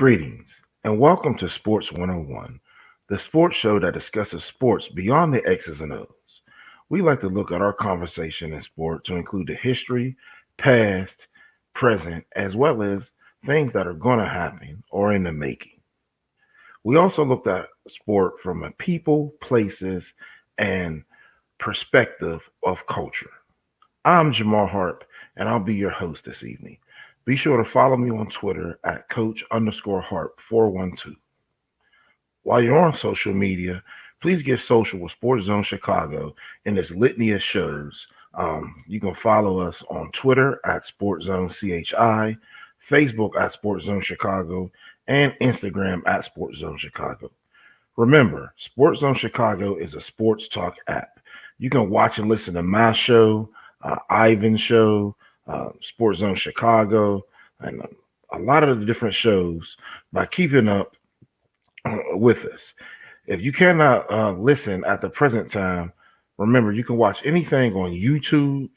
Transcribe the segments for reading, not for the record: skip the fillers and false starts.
Greetings and welcome to Sports 101, the sports show that discusses sports beyond the X's and O's. We like to look at our conversation in sport to include the history, past, present, as well as things that are going to happen or in the making. We also looked at sport from a people, places, and perspective of culture. I'm Jamar Harp, and I'll be your host this evening. Be sure to follow me on Twitter at Coach_Harp412. While you're on social media, please get social with SportsZone Chicago in its litany of shows. You can follow us on Twitter at SportsZoneCHI, Facebook at SportsZone Chicago, and Instagram at SportsZone Chicago. Remember, SportsZone Chicago is a sports talk app. You can watch and listen to my show, Ivan's show, Sports Zone Chicago, and a lot of the different shows by keeping up with us. If you cannot listen at the present time, remember you can watch anything on YouTube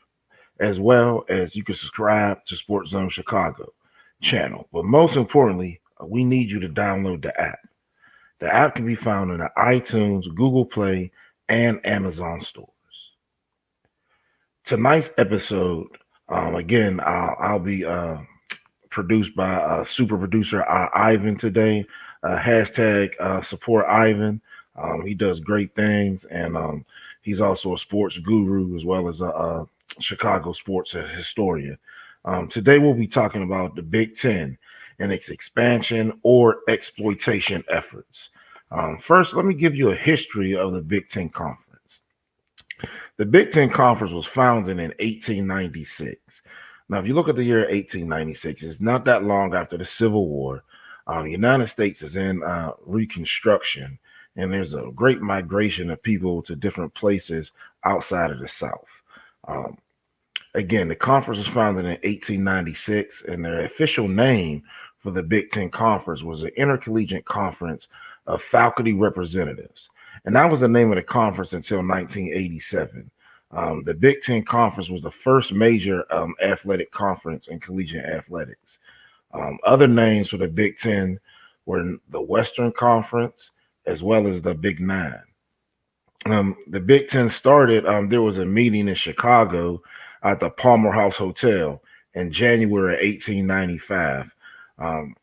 as well as you can subscribe to Sports Zone Chicago channel. But most importantly, we need you to download the app. The app can be found in the iTunes, Google Play, and Amazon stores. Tonight's episode, again, I'll be produced by super producer Ivan today. Hashtag support Ivan. He does great things, and he's also a sports guru as well as a Chicago sports historian. Today we'll be talking about the Big Ten and its expansion or exploitation efforts. First, let me give you a history of the Big Ten Conference. The Big Ten Conference was founded in 1896. Now, if you look at the year 1896, it's not that long after the Civil War. The United States is in Reconstruction, and there's a great migration of people to different places outside of the South. Again, the conference was founded in 1896, and their official name for the Big Ten Conference was the Intercollegiate Conference of Faculty Representatives. And that was the name of the conference until 1987. The Big Ten Conference was the first major athletic conference in collegiate athletics. Other names for the Big Ten were the Western Conference as well as the Big Nine. The Big Ten started, there was a meeting in Chicago at the Palmer House Hotel in January 1895.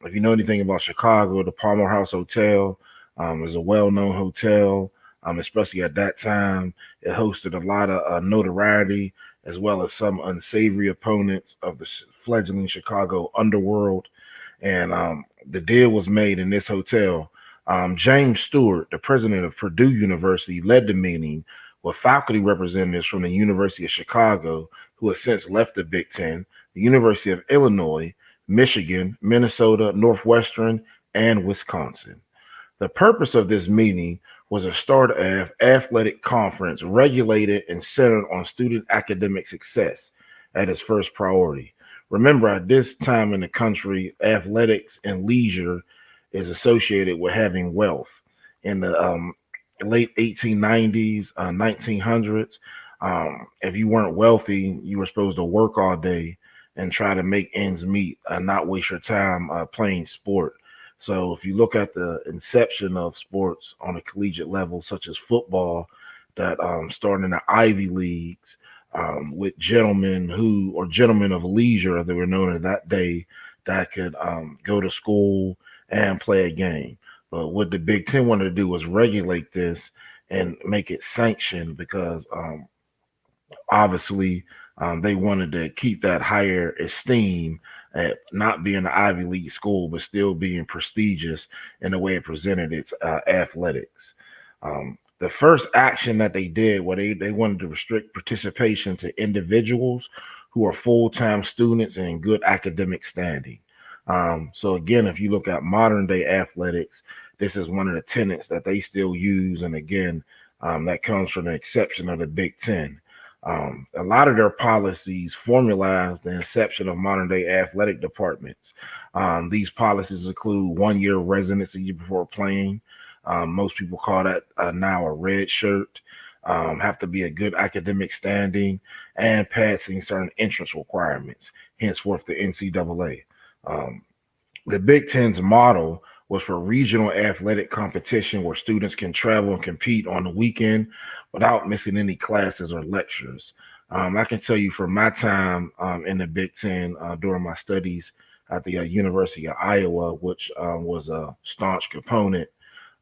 If you know anything about Chicago, the Palmer House Hotel is a well-known hotel, especially at that time. It hosted a lot of notoriety as well as some unsavory opponents of the fledgling Chicago underworld. And the deal was made in this hotel. James Stewart, the president of Purdue University, led the meeting with faculty representatives from the University of Chicago, who has since left the Big Ten, the University of Illinois, Michigan, Minnesota, Northwestern, and Wisconsin. The purpose of this meeting was to start an athletic conference regulated and centered on student academic success at its first priority. Remember, at this time in the country, athletics and leisure is associated with having wealth. In the late 1890s, 1900s, if you weren't wealthy, you were supposed to work all day and try to make ends meet, not waste your time playing sport. So if you look at the inception of sports on a collegiate level, such as football, that started in the Ivy Leagues with gentlemen of leisure, as they were known in that day, that could go to school and play a game. But what the Big Ten wanted to do was regulate this and make it sanctioned because obviously they wanted to keep that higher esteem at not being an Ivy League school, but still being prestigious in the way it presented its athletics. The first action that they did, they wanted to restrict participation to individuals who are full-time students and in good academic standing. So again, if you look at modern day athletics, this is one of the tenets that they still use. And again, that comes from the exception of the Big Ten. A lot of their policies formalized the inception of modern day athletic departments. These policies include 1 year residency before playing. Most people call that now a red shirt. Have to be a good academic standing and passing certain entrance requirements, henceforth the NCAA. The Big Ten's model was for regional athletic competition where students can travel and compete on the weekend without missing any classes or lectures. I can tell you from my time in the Big Ten during my studies at the University of Iowa, which was a staunch component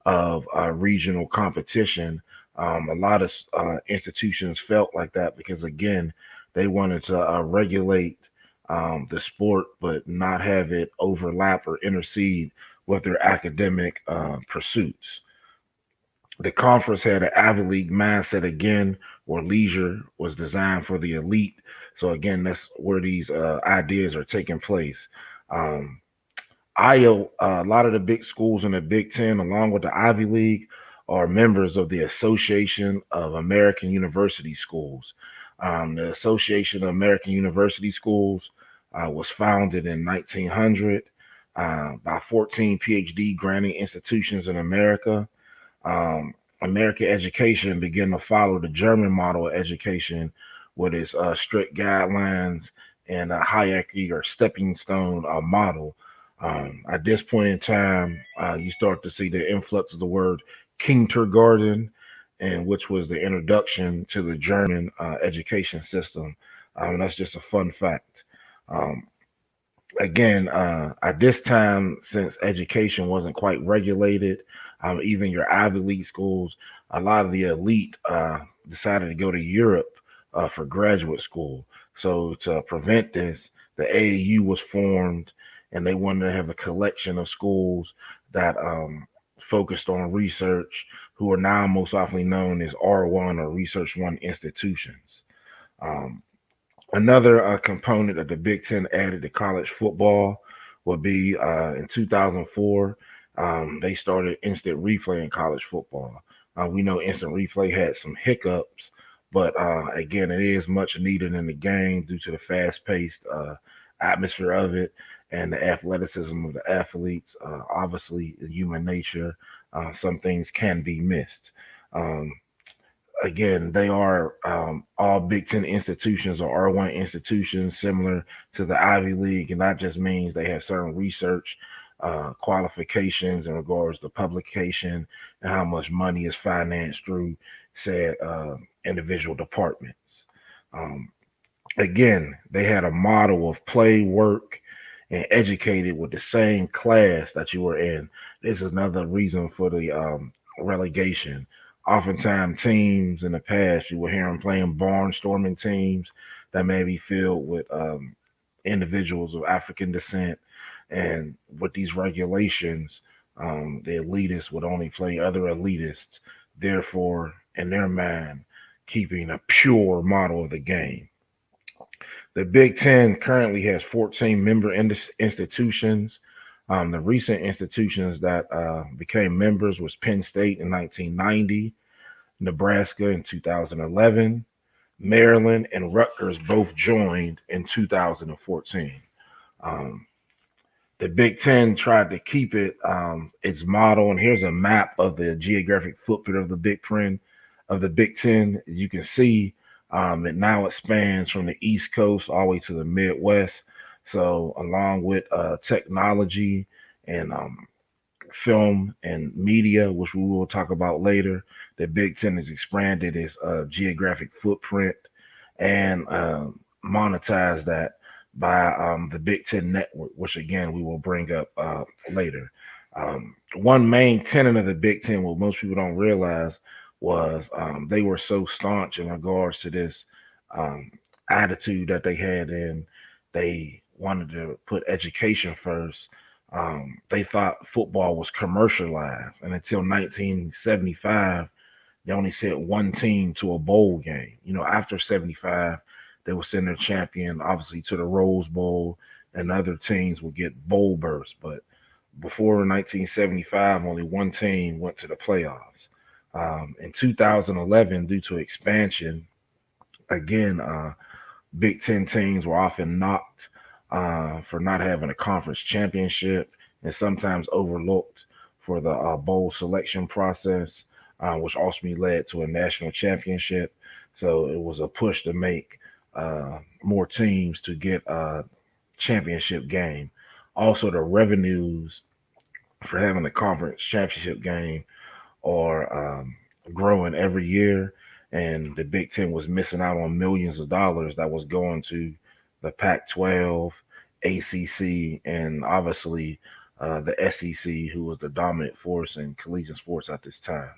of regional competition. A lot of institutions felt like that because, again, they wanted to regulate the sport but not have it overlap or intercede with their academic pursuits. The conference had an Ivy League mindset again, where leisure was designed for the elite. So, again, that's where these ideas are taking place. Um, a lot of the big schools in the Big Ten, along with the Ivy League, are members of the Association of American University Schools. The Association of American University Schools was founded in 1900 by 14 PhD granting institutions in America. American education began to follow the German model of education with its strict guidelines and a hierarchy or stepping stone model. At this point in time, you start to see the influx of the word kindergarten, and which was the introduction to the German education system. That's just a fun fact. Um, Again, at this time, since education wasn't quite regulated, even your Ivy League schools, a lot of the elite decided to go to Europe for graduate school. So to prevent this, the AAU was formed, and they wanted to have a collection of schools that focused on research, who are now most often known as R1 or Research One institutions. Um, Another component that the Big Ten added to college football would be in 2004. They started instant replay in college football. We know instant replay had some hiccups, but again, it is much needed in the game due to the fast paced atmosphere of it and the athleticism of the athletes. Obviously, human nature, some things can be missed. Um, Again, they are all Big Ten institutions or R1 institutions similar to the Ivy League, and that just means they have certain research qualifications in regards to publication and how much money is financed through said individual departments. Um, Again, they had a model of play, work, and educated with the same class that you were in. This is another reason for the relegation. Oftentimes, teams in the past, you will hear them playing barnstorming teams that may be filled with individuals of African descent. And with these regulations, the elitists would only play other elitists, therefore, in their mind, keeping a pure model of the game. The Big Ten currently has 14 member institutions. The recent institutions that became members was Penn State in 1990, Nebraska in 2011, Maryland and Rutgers both joined in 2014. Um, the Big Ten tried to keep its model, and here's a map of the geographic footprint of the Big Ten. You can see that now it spans from the East Coast all the way to the Midwest. So, along with technology and film and media, which we will talk about later, the Big Ten has expanded its geographic footprint and monetized that by the Big Ten Network, which again we will bring up later. One main tenet of the Big Ten, what most people don't realize, was they were so staunch in regards to this um, attitude that they had, and they wanted to put education first. They thought football was commercialized, and until 1975, they only sent one team to a bowl game. After 75, they would send their champion, obviously, to the Rose Bowl, and other teams would get bowl berths. But before 1975, only one team went to the playoffs. In 2011, due to expansion, again, Big Ten teams were often knocked for not having a conference championship and sometimes overlooked for the bowl selection process, which ultimately led to a national championship. So it was a push to make more teams to get a championship game. Also, the revenues for having a conference championship game are growing every year, and the Big Ten was missing out on millions of dollars that was going to the Pac-12, ACC, and obviously the SEC, who was the dominant force in collegiate sports at this time.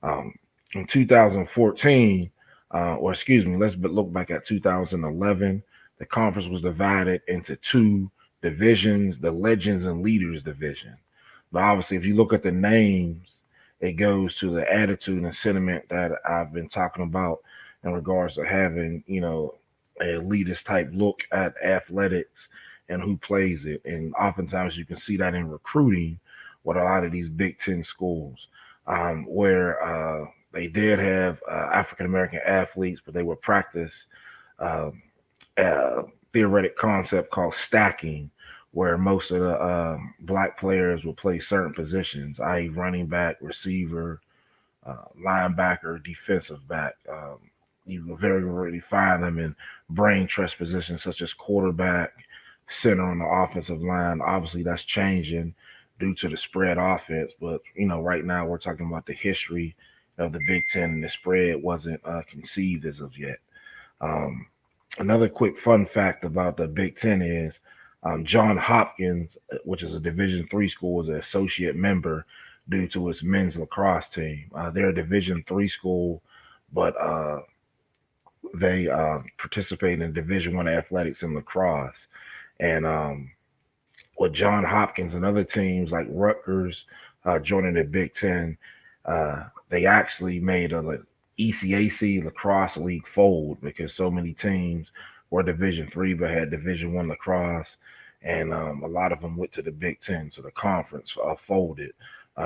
Um, in 2014, or excuse me, let's look back at 2011. The conference was divided into two divisions: the Legends and Leaders division. But obviously, if you look at the names, it goes to the attitude and sentiment that I've been talking about in regards to having, a elitist type look at athletics and who plays it. And oftentimes you can see that in recruiting with a lot of these Big Ten schools, where they did have African American athletes, but they would practice uh, a theoretic concept called stacking, where most of the black players would play certain positions, i.e., running back, receiver, linebacker, defensive back. You will very rarely find them in brain trust positions such as quarterback, center on the offensive line. Obviously, that's changing due to the spread offense. But right now we're talking about the history of the Big Ten, and the spread wasn't conceived as of yet. Um, Another quick fun fact about the Big Ten is John Hopkins, which is a Division III school, is an associate member due to its men's lacrosse team. They're a Division III school, but they participate in Division I athletics and lacrosse. And with John Hopkins and other teams like Rutgers joining the Big Ten, they actually made a ECAC lacrosse league fold because so many teams were Division III but had Division I lacrosse, and a lot of them went to the Big Ten. So the conference folded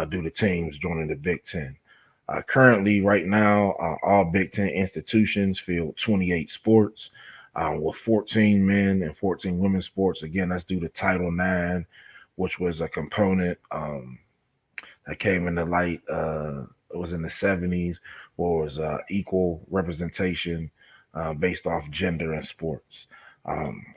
due to teams joining the Big Ten. Currently, right now, all Big Ten institutions field 28 sports, with 14 men and 14 women's sports. Again, that's due to Title IX, which was a component that came into light. It was in the 70s, where it was equal representation based off gender in sports.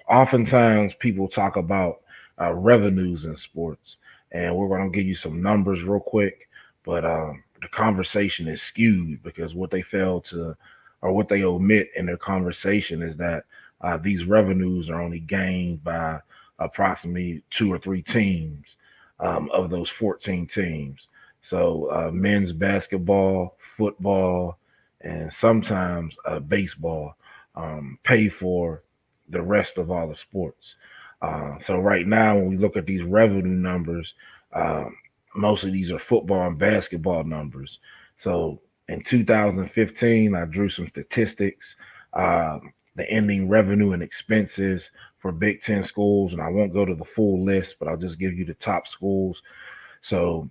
Oftentimes, people talk about revenues in sports, and we're going to give you some numbers real quick, but the conversation is skewed because what they fail to, or what they omit in their conversation, is that these revenues are only gained by approximately two or three teams of those 14 teams. So men's basketball, football, and sometimes baseball pay for the rest of all the sports. So right now, when we look at these revenue numbers, most of these are football and basketball numbers. So in 2015, I drew some statistics, the ending revenue and expenses for Big Ten schools, and I won't go to the full list, but I'll just give you the top schools. So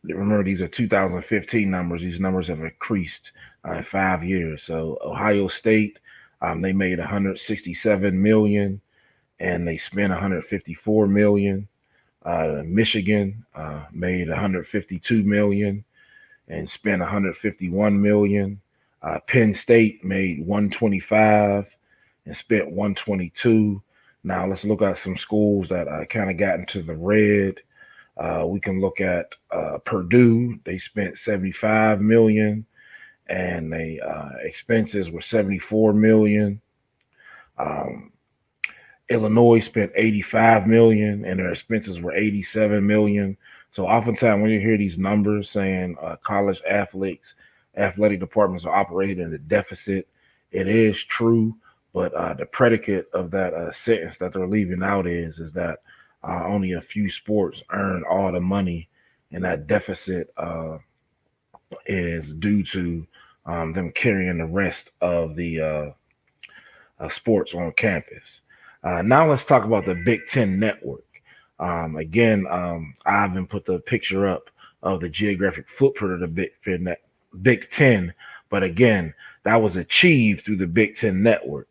remember, these are 2015 numbers. These numbers have increased in 5 years. So Ohio State, they made 167 million, and they spent 154 million. Michigan made 152 million and spent 151 million. Penn State made 125 and spent 122. Now let's look at some schools that kind of got into the red. We can look at Purdue. They spent 75 million, and they expenses were 74 million. Um, Illinois spent 85 million, and their expenses were 87 million. So oftentimes when you hear these numbers saying college athletic departments are operating in a deficit, it is true. But the predicate of that sentence that they're leaving out is that only a few sports earn all the money, and that deficit is due to them carrying the rest of the sports on campus. Now let's talk about the Big Ten Network. Again, I haven't put the picture up of the geographic footprint of the Big Ten, but again, that was achieved through the Big Ten Network.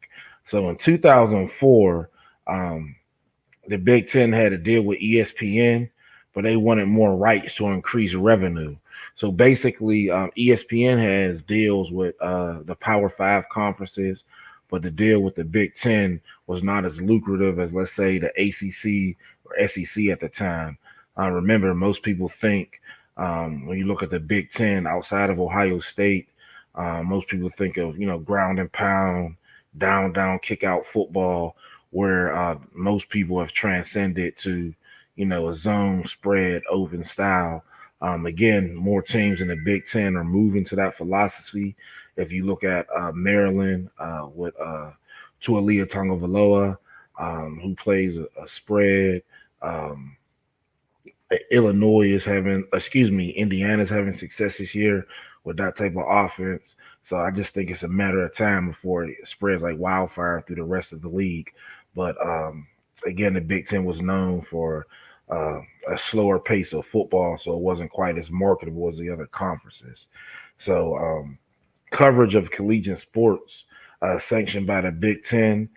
So in 2004, the Big Ten had a deal with ESPN, but they wanted more rights to increase revenue. So basically, ESPN has deals with the Power Five conferences, but the deal with the Big Ten was not as lucrative as, let's say, the ACC or SEC at the time. Remember, most people think when you look at the Big Ten outside of Ohio State, most people think of ground and pound, down, kick out football, where most people have transcended to a zone spread open style. Again, more teams in the Big Ten are moving to that philosophy. If you look at Maryland with Tualia Tagovailoa, who plays a spread. Um, Illinois is having, excuse me, Indiana's having success this year with that type of offense. So I just think it's a matter of time before it spreads like wildfire through the rest of the league. But again, the Big Ten was known for a slower pace of football, so it wasn't quite as marketable as the other conferences. So coverage of collegiate sports sanctioned by the Big Ten,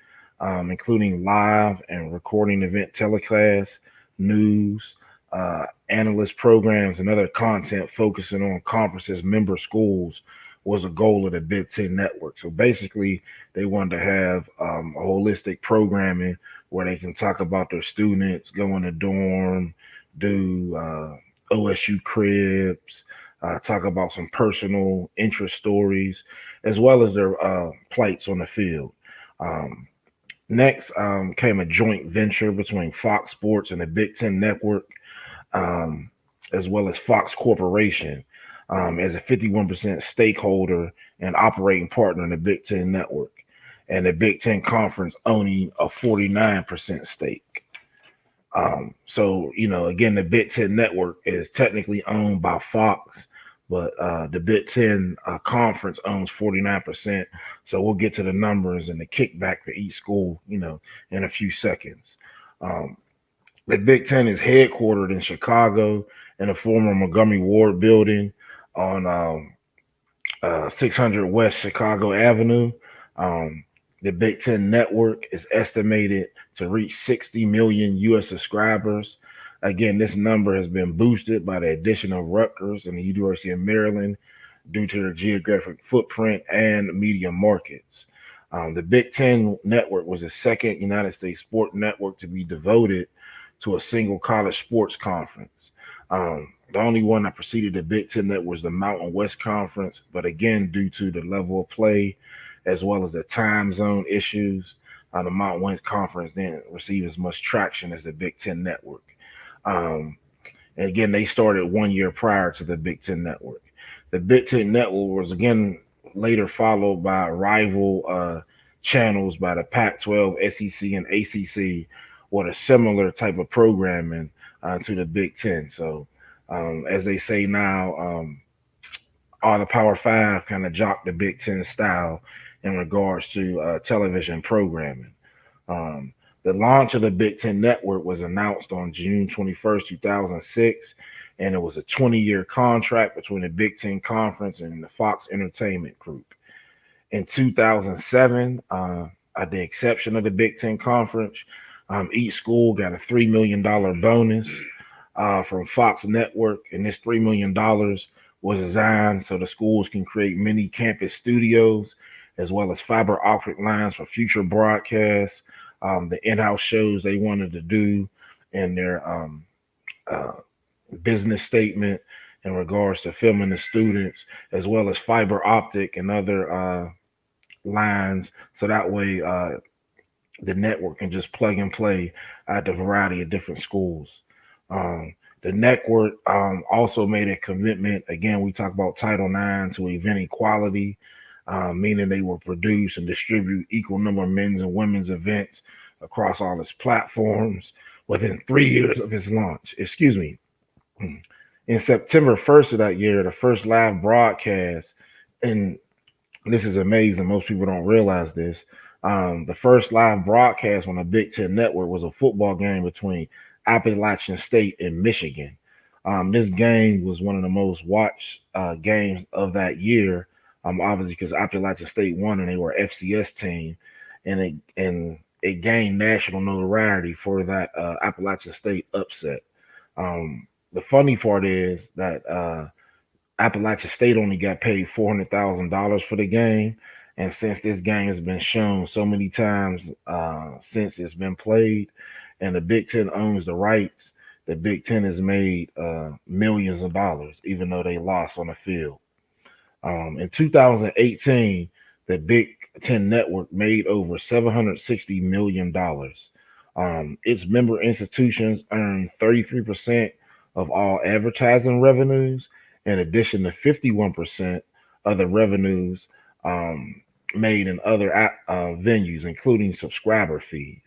including live and recording event telecasts, news, analyst programs, and other content focusing on conferences, member schools was a goal of the Big Ten Network. So basically, they wanted to have a holistic programming where they can talk about their students, go in the dorm, do OSU cribs, talk about some personal interest stories, as well as their plights on the field. Um, Next came a joint venture between Fox Sports and the Big Ten Network, um, as well as Fox Corporation, as a 51% stakeholder and operating partner in the Big Ten Network, and the Big Ten Conference owning a 49% stake. So, again, the Big Ten Network is technically owned by Fox, but the Big Ten Conference owns 49%. So we'll get to the numbers and the kickback for each school, in a few seconds. Um, the Big Ten is headquartered in Chicago in the former Montgomery Ward building on 600 West Chicago Avenue. Um, the Big Ten Network is estimated to reach 60 million U.S. subscribers. Again, this number has been boosted by the addition of Rutgers and the University of Maryland due to their geographic footprint and media markets. The Big Ten Network was the second United States sport network to be devoted to a single college sports conference. The only one that preceded the Big Ten Network was the Mountain West Conference, but again, due to the level of play as well as the time zone issues, the Mountain West Conference didn't receive as much traction as the Big Ten Network. Um, and again, they started 1 year prior to the Big Ten Network. The Big Ten Network was again later followed by rival channels by the Pac-12, SEC, and ACC with a similar type of programming to the Big Ten. So, as they say now, all the Power Five kind of jocked the Big Ten style in regards to television programming. Um, the launch of the Big Ten Network was announced on June 21st, 2006, and it was a 20-year contract between the Big Ten Conference and the Fox Entertainment Group. In 2007, at the exception of the Big Ten Conference, each school got a $3 million bonus from Fox Network, and this $3 million was designed so the schools can create mini campus studios as well as fiber optic lines for future broadcasts, the in-house shows they wanted to do, and their uh, business statement in regards to filming the students, as well as fiber optic and other lines, so that way the network can just plug and play at the variety of different schools. The network also made a commitment. Again, we talk about Title IX to event equality, meaning they will produce and distribute equal number of men's and women's events across all its platforms within 3 years of its launch. Excuse me. In September 1st of that year, the first live broadcast, and this is amazing, most people don't realize this. The first live broadcast on the Big Ten Network was a football game between Appalachian State and Michigan. This game was one of the most watched games of that year, obviously because Appalachian State won and they were an FCS team, and it gained national notoriety for that Appalachian State upset. The funny part is that Appalachian State only got paid $400,000 for the game, and since this game has been shown so many times since it's been played, and the Big Ten owns the rights, the Big Ten has made millions of dollars, even though they lost on the field. In 2018, the Big Ten Network made over $760 million. Its member institutions earn 33% of all advertising revenues, in addition to 51% of the revenues made in other venues, including subscriber fees.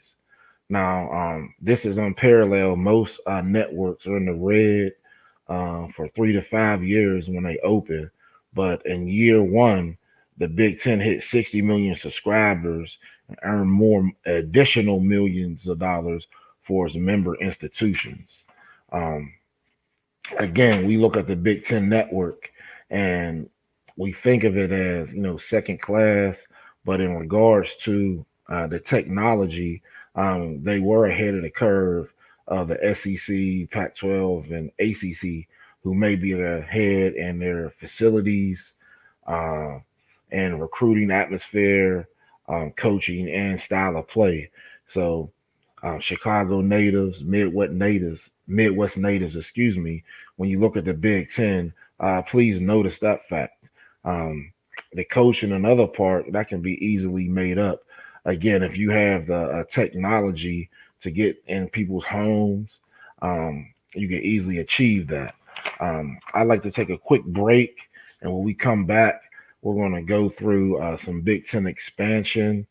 Now, this is unparalleled. Most networks are in the red for 3 to 5 years when they open, but in year one, the Big Ten hit 60 million subscribers and earned more additional millions of dollars for its member institutions. Um, Again, we look at the Big Ten network and we think of it as, second class, but in regards to the technology, they were ahead of the curve of the SEC, Pac-12, and ACC, who may be ahead in their facilities uh, and recruiting atmosphere, coaching, and style of play. So, Chicago natives, Midwest natives, excuse me. When you look at the Big Ten, please notice that fact. Um, the coaching, another part that can be easily made up. Again, if you have the technology to get in people's homes, you can easily achieve that. I'd like to take a quick break, and when we come back, we're going to go through some Big Ten expansion,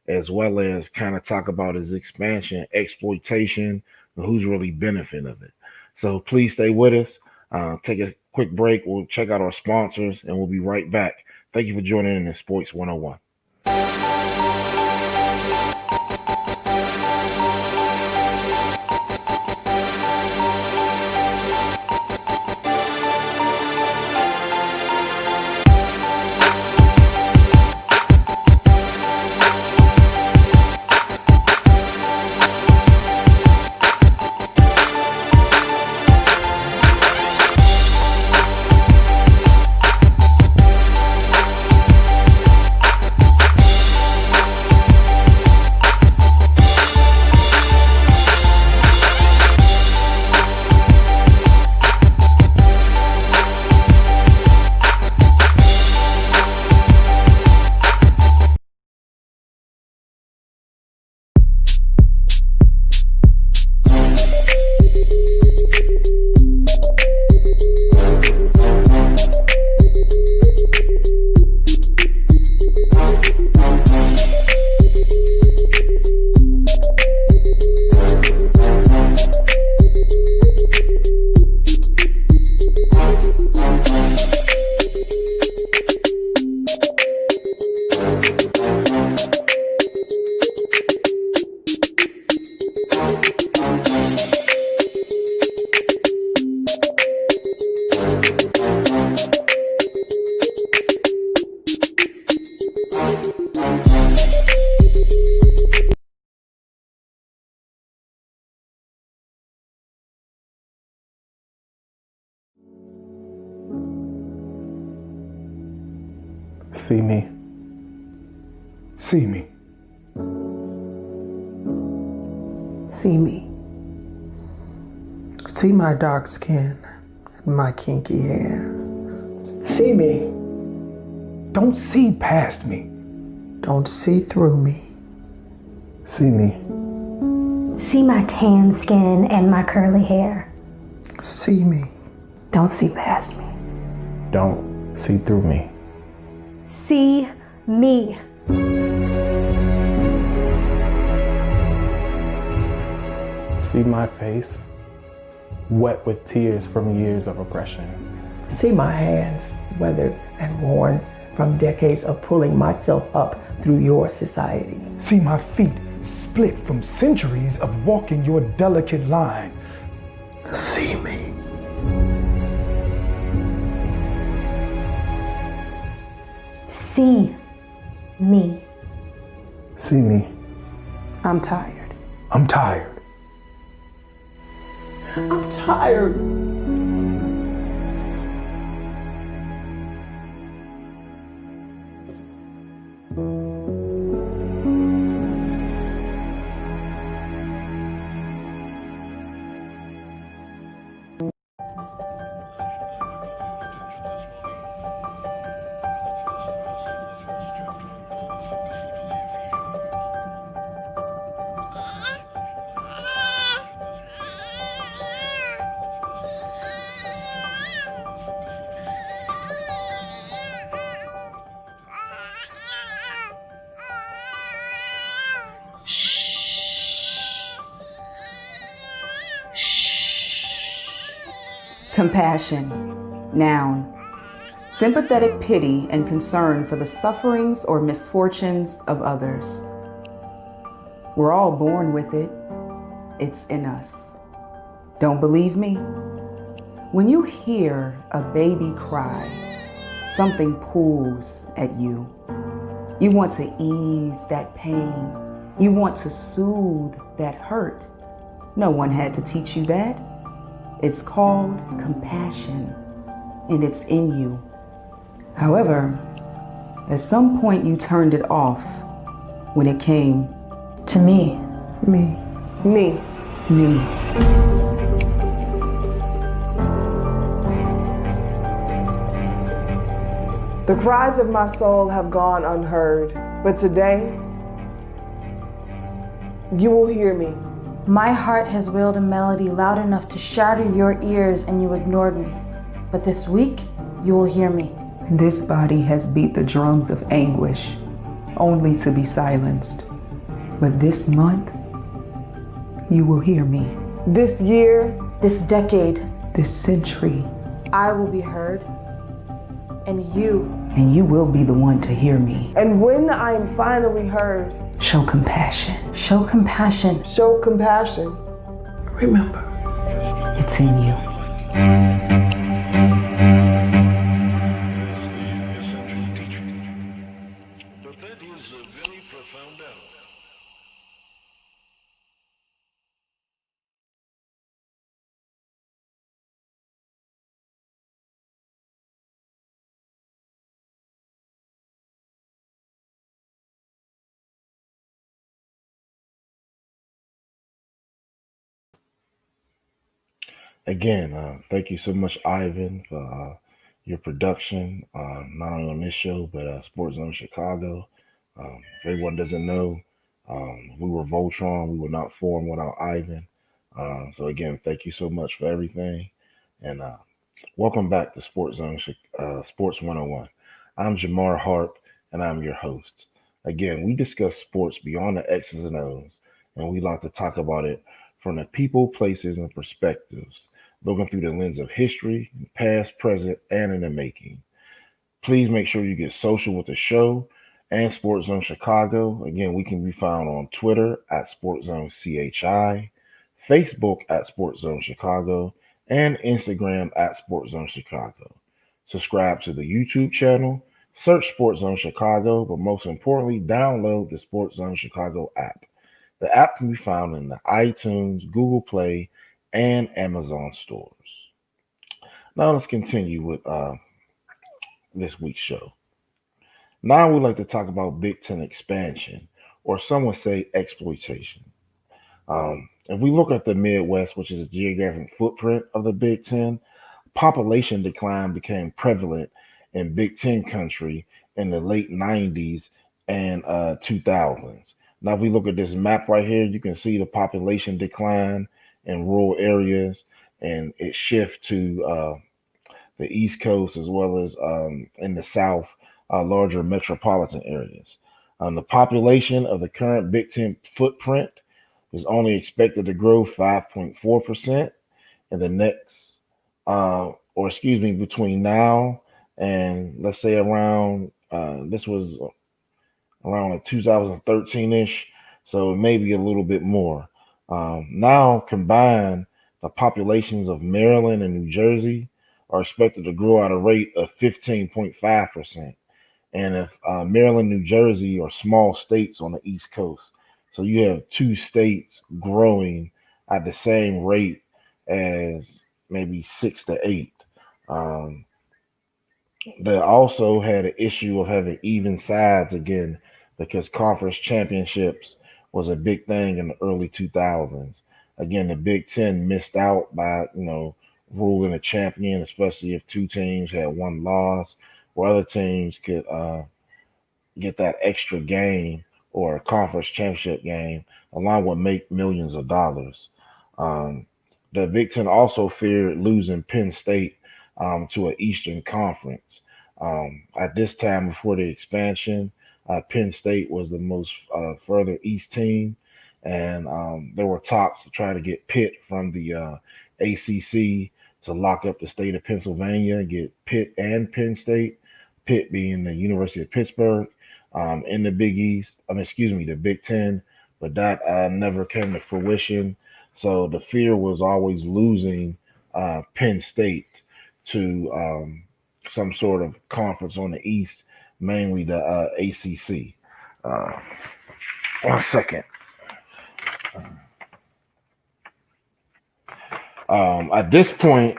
as well as kind of talk about his expansion, exploitation, and who's really benefiting of it. So please stay with us. Take a quick break. We'll check out our sponsors, and we'll be right back. Thank you for joining in Sports 101. See me. See me. See me. See my dark skin and my kinky hair. See me. Don't see past me. Don't see through me. See me. See my tan skin and my curly hair. See me. Don't see past me. Don't see through me. See me. See my face, wet with tears from years of oppression. See my hands, weathered and worn from decades of pulling myself up through your society. See my feet split from centuries of walking your delicate line. See me. See me. See me. I'm tired. I'm tired. I'm tired. Compassion, noun. Sympathetic pity and concern for the sufferings or misfortunes of others. We're all born with it. It's in us. Don't believe me? When you hear a baby cry, something pulls at you. You want to ease that pain. You want to soothe that hurt. No one had to teach you that. It's called compassion, and it's in you. However, at some point you turned it off when it came To me. Me. Me. me. The cries of my soul have gone unheard, but today, you will hear me. My heart has wailed a melody loud enough to shatter your ears and you ignored me. But this week, you will hear me. This body has beat the drums of anguish, only to be silenced. But this month, you will hear me. This year, This decade, This century, I will be heard. And you will be the one to hear me. and when I am finally heard, Show compassion. show compassion. show compassion. Remember. It's in you. But that is a very profound element. Again, thank you so much, Ivan, for your production, not only on this show, but SportsZone Chicago. If everyone doesn't know, we were Voltron. We were not formed without Ivan. So, again, thank you so much for everything. And welcome back to Sports 101. I'm Jamar Harp, and I'm your host. Again, we discuss sports beyond the X's and O's, and we like to talk about it from the people, places, and perspectives, looking through the lens of history, past, present, and in the making. Please make sure you get social with the show and Sports Zone Chicago. Again, we can be found on Twitter at SportsZone CHI, Facebook at Sports Zone Chicago, and Instagram at Sports Zone Chicago. Subscribe to the YouTube channel, search Sports Zone Chicago, but most importantly, download the Sports Zone Chicago app. The app can be found in the iTunes, Google Play, and Amazon stores. Now let's continue with this week's show. Now we'd like to talk about Big Ten expansion, or some would say exploitation. If we look at the Midwest, which is a geographic footprint of the Big Ten, population decline became prevalent in Big Ten country in the late 90s and 2000s. Now, if we look at this map right here, you can see the population decline in rural areas and it shift to the East Coast as well as in the South, larger metropolitan areas. The population of the current Big Ten footprint is only expected to grow 5.4% in the next, between now and let's say around, this was around like 2013-ish, so maybe a little bit more. Now combined, the populations of Maryland and New Jersey are expected to grow at a rate of 15.5%. And if Maryland, New Jersey are small states on the East Coast, so you have two states growing at the same rate as maybe 6 to 8. They also had an issue of having even sides again because conference championships was a big thing in the early 2000s. Again, the Big Ten missed out by, ruling a champion, especially if two teams had one loss, or other teams could get that extra game or a conference championship game, along with make millions of dollars. The Big Ten also feared losing Penn State to an Eastern Conference. At this time before the expansion, Penn State was the most further east team, and there were talks to try to get Pitt from the ACC to lock up the state of Pennsylvania, get Pitt and Penn State, Pitt being the University of Pittsburgh, in the Big East. Excuse me, the Big Ten, but that never came to fruition. So the fear was always losing Penn State to some sort of conference on the East, mainly the ACC. Uh, 1 second. At this point,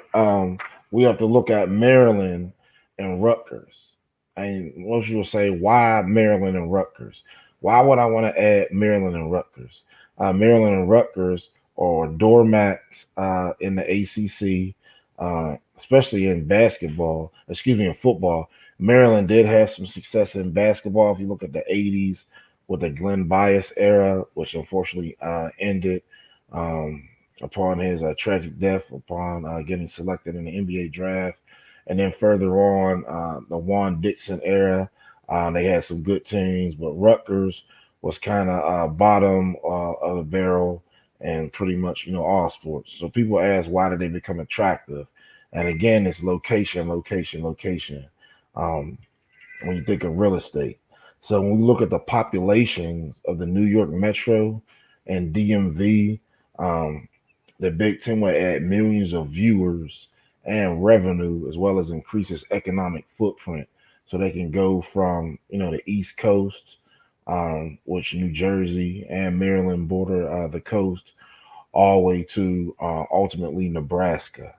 we have to look at Maryland and Rutgers. And most people say, why Maryland and Rutgers? Why would I want to add Maryland and Rutgers? Maryland and Rutgers are doormats in the ACC, especially in in football. Maryland did have some success in basketball. If you look at the 80s with the Glenn Bias era, which unfortunately ended. Upon his tragic death, upon getting selected in the NBA draft. And then further on, the Juan Dixon era, they had some good teams, but Rutgers was kind of bottom of the barrel and pretty much, all sports. So people ask, why did they become attractive? And again, it's location, location, location. Um, when you think of real estate. So when we look at the populations of the New York Metro and DMV, um, the Big Ten will add millions of viewers and revenue, as well as increase its economic footprint. So they can go from, the East Coast, which New Jersey and Maryland border the coast, all the way to ultimately Nebraska.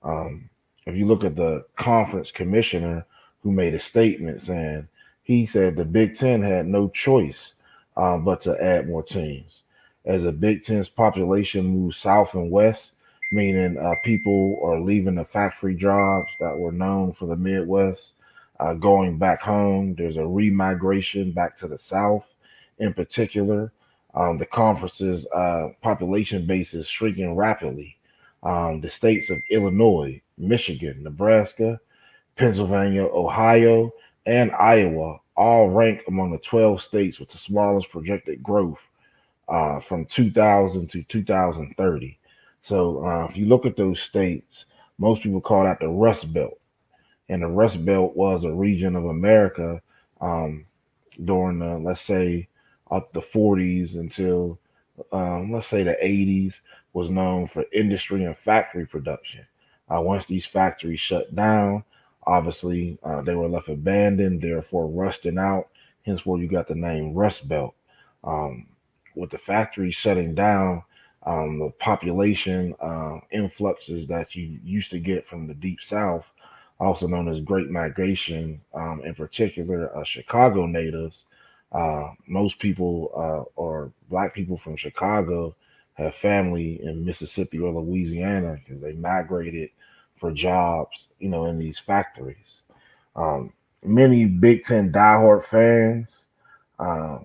Um, if you look at the conference commissioner who made a statement saying, he said the Big Ten had no choice but to add more teams. As the Big Ten's population moves south and west, meaning people are leaving the factory jobs that were known for the Midwest, going back home. There's a remigration back to the South in particular. The conference's population base is shrinking rapidly. The states of Illinois, Michigan, Nebraska, Pennsylvania, Ohio, and Iowa all rank among the 12 states with the smallest projected growth from 2000 to 2030. So if you look at those states, most people call that the Rust Belt. And the Rust Belt was a region of America um, during, let's say, up the 40s until, let's say, the 80s, was known for industry and factory production. Once these factories shut down, obviously they were left abandoned, therefore rusting out. Hence, where you got the name Rust Belt. Um, with the factories shutting down, the population influxes that you used to get from the Deep South, also known as Great Migration, in particular, Chicago natives. Most people or Black people from Chicago have family in Mississippi or Louisiana because they migrated for jobs, in these factories. Um, Many Big Ten diehard fans uh,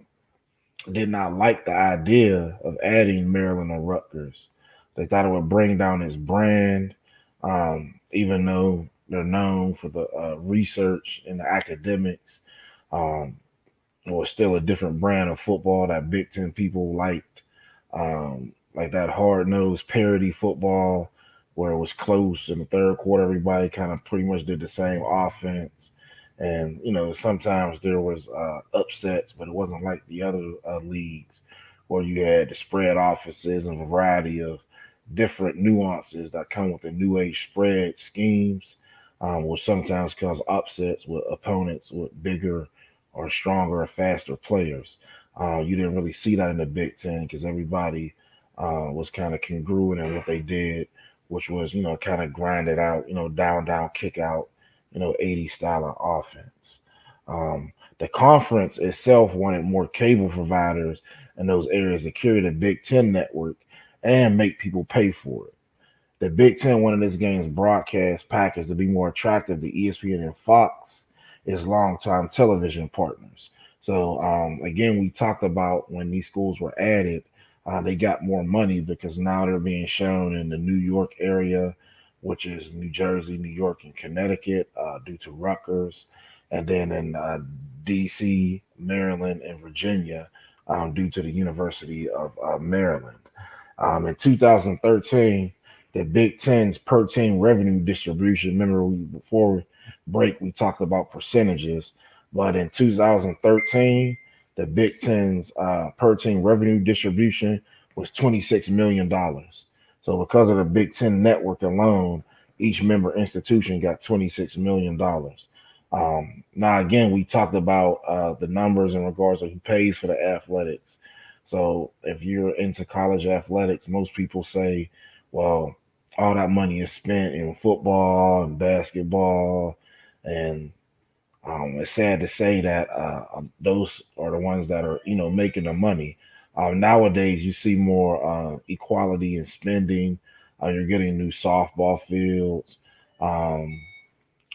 did not like the idea of adding Maryland or Rutgers. They thought it would bring down its brand, even though they're known for the research and the academics. Um, it was still a different brand of football that Big Ten people liked, like that hard nosed parody football where it was close in the third quarter. Everybody kind of pretty much did the same offense. And, sometimes there was upsets, but it wasn't like the other leagues where you had the spread offenses and a variety of different nuances that come with the new age spread schemes, which sometimes cause upsets with opponents with bigger or stronger or faster players. You didn't really see that in the Big Ten because everybody was kind of congruent in what they did, which was, kind of grind it out, down, down, kick out, 80 style of offense. The conference itself wanted more cable providers in those areas to carry the Big Ten network and make people pay for it. The Big Ten wanted this game's broadcast package to be more attractive to ESPN and Fox, its longtime television partners. So again, we talked about when these schools were added, they got more money because now they're being shown in the New York area, which is New Jersey, New York, and Connecticut, due to Rutgers, and then in D.C., Maryland, and Virginia, due to the University of Maryland. In 2013, the Big Ten's per team revenue distribution. Remember, before break, we talked about percentages, but in 2013, the Big Ten's per team revenue distribution was $26 million. So because of the Big Ten network alone, each member institution got $26 million. Now, again, we talked about the numbers in regards to who pays for the athletics. So if you're into college athletics, most people say, well, all that money is spent in football and basketball, and it's sad to say that those are the ones that are, making the money. Nowadays, you see more equality in spending. You're getting new softball fields, um,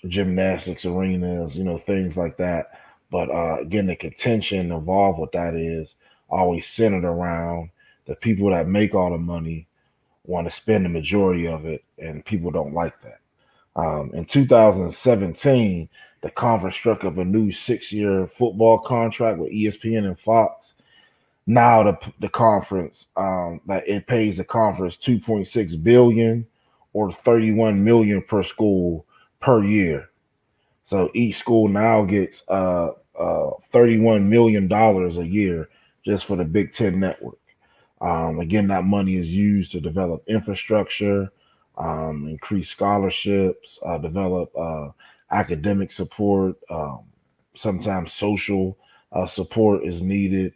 gymnastics arenas, things like that. But again, the contention involved with that is always centered around the people that make all the money want to spend the majority of it, and people don't like that. In 2017, the conference struck up a new 6-year football contract with ESPN and Fox. Now the conference that it pays the conference 2.6 billion or 31 million per school per year. So each school now gets $31 million a year just for the Big Ten network. Again, that money is used to develop infrastructure, increase scholarships, develop academic support. Sometimes social support is needed.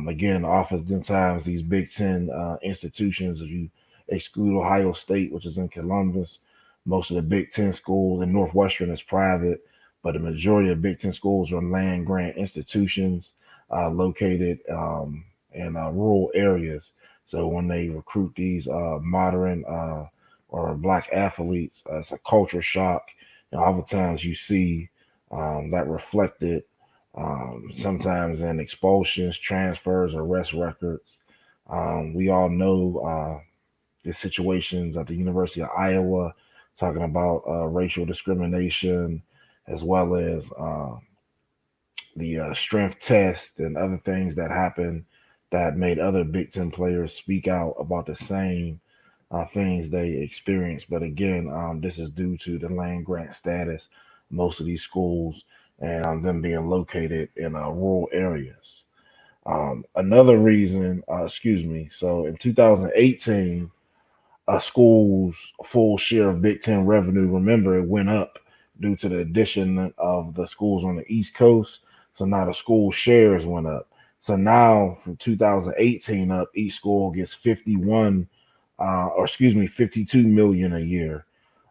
Again, oftentimes these Big Ten institutions, if you exclude Ohio State, which is in Columbus, most of the Big Ten schools, and Northwestern is private, but the majority of Big Ten schools are land grant institutions located in rural areas. So when they recruit these modern or black athletes, it's a culture shock. Oftentimes you see that reflected sometimes in expulsions, transfers, arrest records. We all know the situations at the University of Iowa, talking about racial discrimination, as well as the strength test and other things that happened that made other Big Ten players speak out about the same things they experienced. But again, this is due to the land grant status, most of these schools, and them being located in rural areas. Another reason, so in 2018, a school's full share of Big Ten revenue, remember, it went up due to the addition of the schools on the East Coast. So now the school shares went up. So now from 2018 up, each school gets 52 million a year,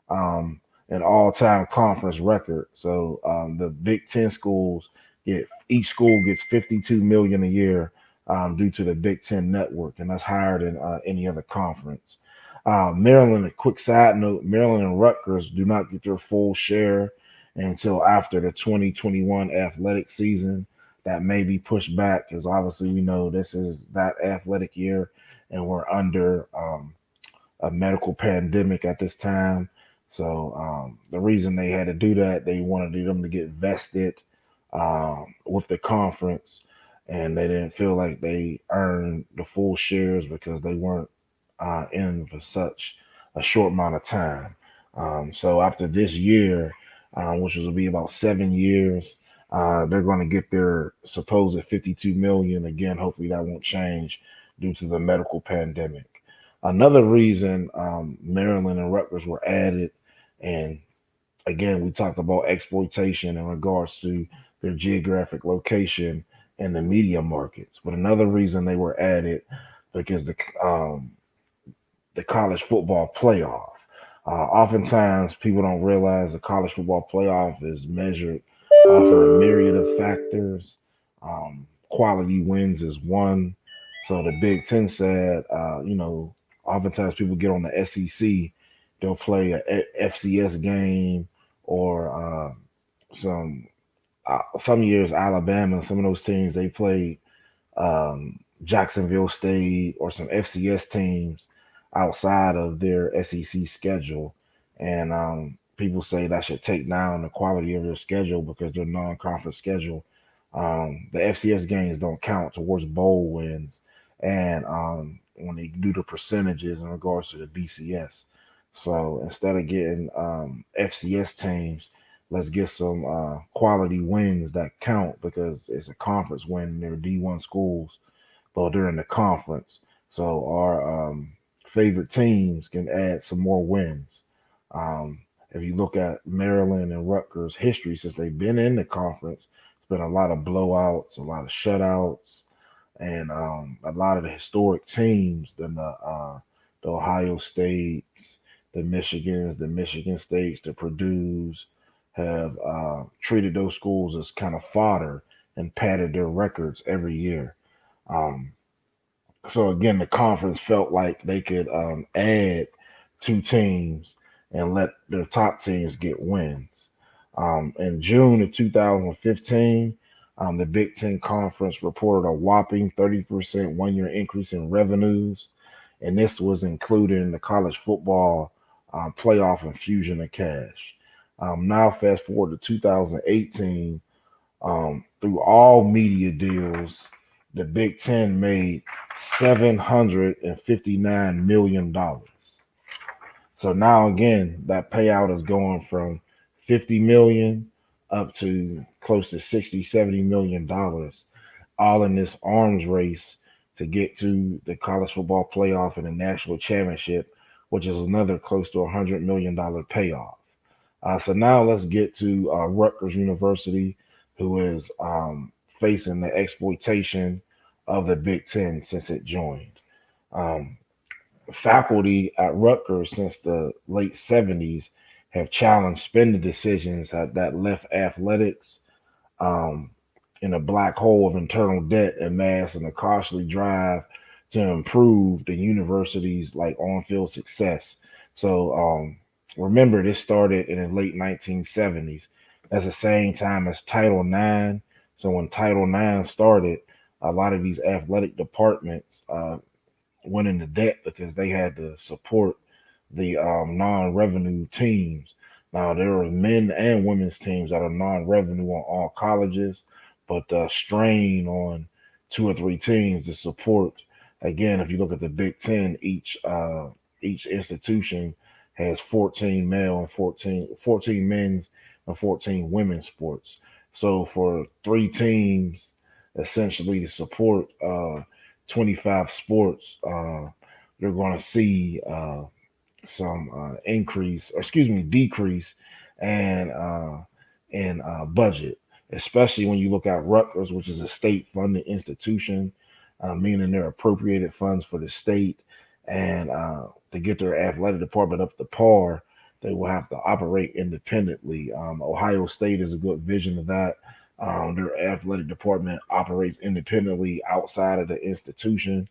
an all-time conference record. So the Big Ten schools each school gets 52 million a year due to the Big Ten network, and that's higher than any other conference. Maryland, a quick side note: Maryland and Rutgers do not get their full share until after the 2021 athletic season. That may be pushed back because obviously we know this is that athletic year, and we're under a medical pandemic at this time. So the reason they had to do that, they wanted them to get vested with the conference, and they didn't feel like they earned the full shares because they weren't in for such a short amount of time. So after this year, which will be about 7 years, they're going to get their supposed 52 million again. Hopefully that won't change due to the medical pandemic. Another reason Maryland and Rutgers were added, and again, we talked about exploitation in regards to their geographic location and the media markets. But another reason they were added because the college football playoff. Oftentimes, people don't realize the college football playoff is measured off of a myriad of factors. Quality wins is one. So the Big Ten said, oftentimes people get on the SEC, they'll play a FCS game or some years Alabama, some of those teams they play Jacksonville State or some FCS teams outside of their SEC schedule, and people say that should take down the quality of their schedule because their non-conference schedule. The FCS games don't count towards bowl wins, and when they do the percentages in regards to the BCS. So instead of getting FCS teams, let's get some quality wins that count because it's a conference win. They're D1 schools, but they're in the conference. So our favorite teams can add some more wins. Um, if you look at Maryland and Rutgers' history since they've been in the conference, it's been a lot of blowouts, a lot of shutouts, and a lot of the historic teams, the Ohio States, the Michigans, the Michigan States, the Purdue's, have treated those schools as kind of fodder and padded their records every year. Um, so again, the conference felt like they could add two teams and let their top teams get wins. In June of 2015, the Big Ten Conference reported a whopping 30% 1 year increase in revenues, and this was including the college football playoff infusion of cash. Now, fast forward to 2018, through all media deals, the Big Ten made $759 million. So now again, that payout is going from 50 million up to close to 60, 70 million dollars, all in this arms race to get to the college football playoff and the national championship, which is another close to $100 million payoff. So now let's get to Rutgers University, who is facing the exploitation of the Big Ten since it joined. Um, Faculty at Rutgers since the late 70s have challenged spending decisions that left athletics um, in a black hole of internal debt and mass and a costly drive to improve the university's like on-field success. So remember, this started in the late 1970s. That's the same time as Title IX. So when Title IX started, a lot of these athletic departments went into debt because they had to support the non-revenue teams. Now there are men and women's teams that are non-revenue on all colleges, but strain on two or three teams to support. Again, if you look at the Big Ten, each institution has 14 male and 14 men's and 14 women's sports. So for three teams, essentially to support 25 sports, you're going to see some increase, or excuse me, decrease, and in budget, especially when you look at Rutgers, which is a state-funded institution, meaning they're appropriated funds for the state, and to get their athletic department up to par, they will have to operate independently. Ohio State is a good vision of that. Their athletic department operates independently outside of the institution.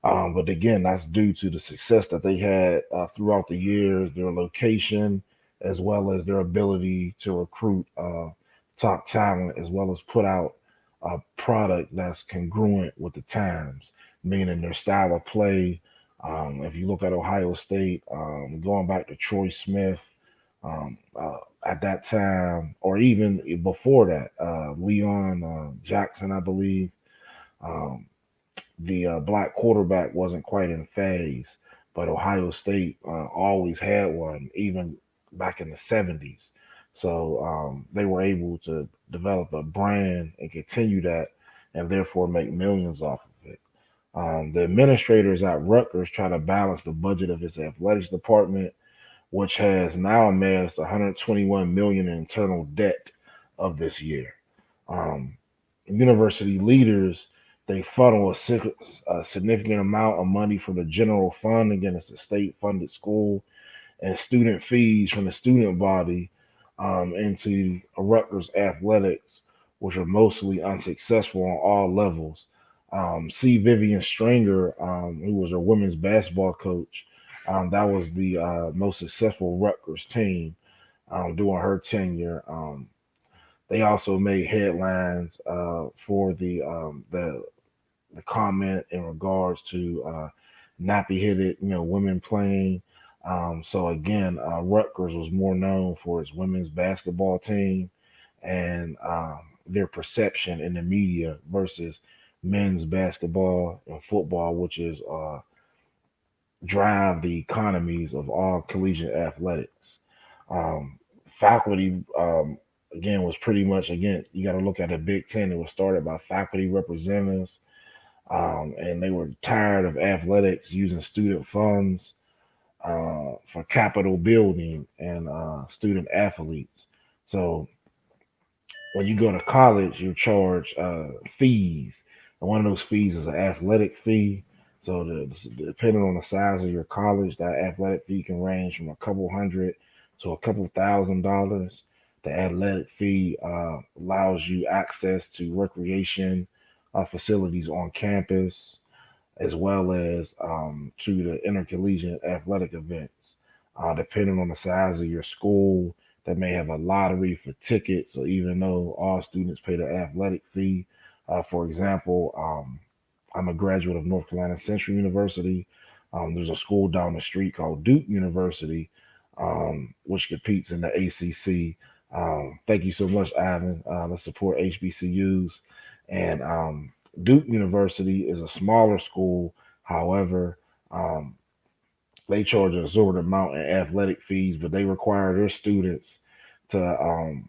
But again, that's due to the success that they had throughout the years, their location, as well as their ability to recruit top talent, as well as put out a product that's congruent with the times, meaning their style of play. If you look at Ohio State, going back to Troy Smith, at that time, or even before that, Leon Jackson, I believe. Um, the black quarterback wasn't quite in phase, but Ohio State always had one, even back in the 70s. So they were able to develop a brand and continue that, and therefore make millions off of it. The administrators at Rutgers try to balance the budget of its athletics department, which has now amassed 121 million in internal debt of this year. Um, University leaders, they funnel a significant amount of money from the general fund. Again, it's a state-funded school, and student fees from the student body into Rutgers athletics, which are mostly unsuccessful on all levels. C. Vivian Stringer, who was a women's basketball coach, that was the most successful Rutgers team during her tenure. They also made headlines for the comment in regards to nappy-headed, women playing. So again, Rutgers was more known for its women's basketball team and their perception in the media versus men's basketball and football, which is drive the economies of all collegiate athletics. Um, faculty, again, was pretty much, again, you got to look at the Big Ten. It was started by faculty representatives, and they were tired of athletics using student funds for capital building and student athletes. So when you go to college, you're charged fees, and one of those fees is an athletic fee. So depending on the size of your college, that athletic fee can range from a couple hundred to a couple $1,000s. The athletic fee allows you access to recreation facilities on campus, as well as to the intercollegiate athletic events. Depending on the size of your school, that may have a lottery for tickets, or even though all students pay the athletic fee. For example, I'm a graduate of North Carolina Central University. There's a school down the street called Duke University, which competes in the ACC. Thank you so much, Ivan. Let's support HBCUs. And Duke University is a smaller school. However, um, they charge an exorbitant amount in athletic fees, but they require their students to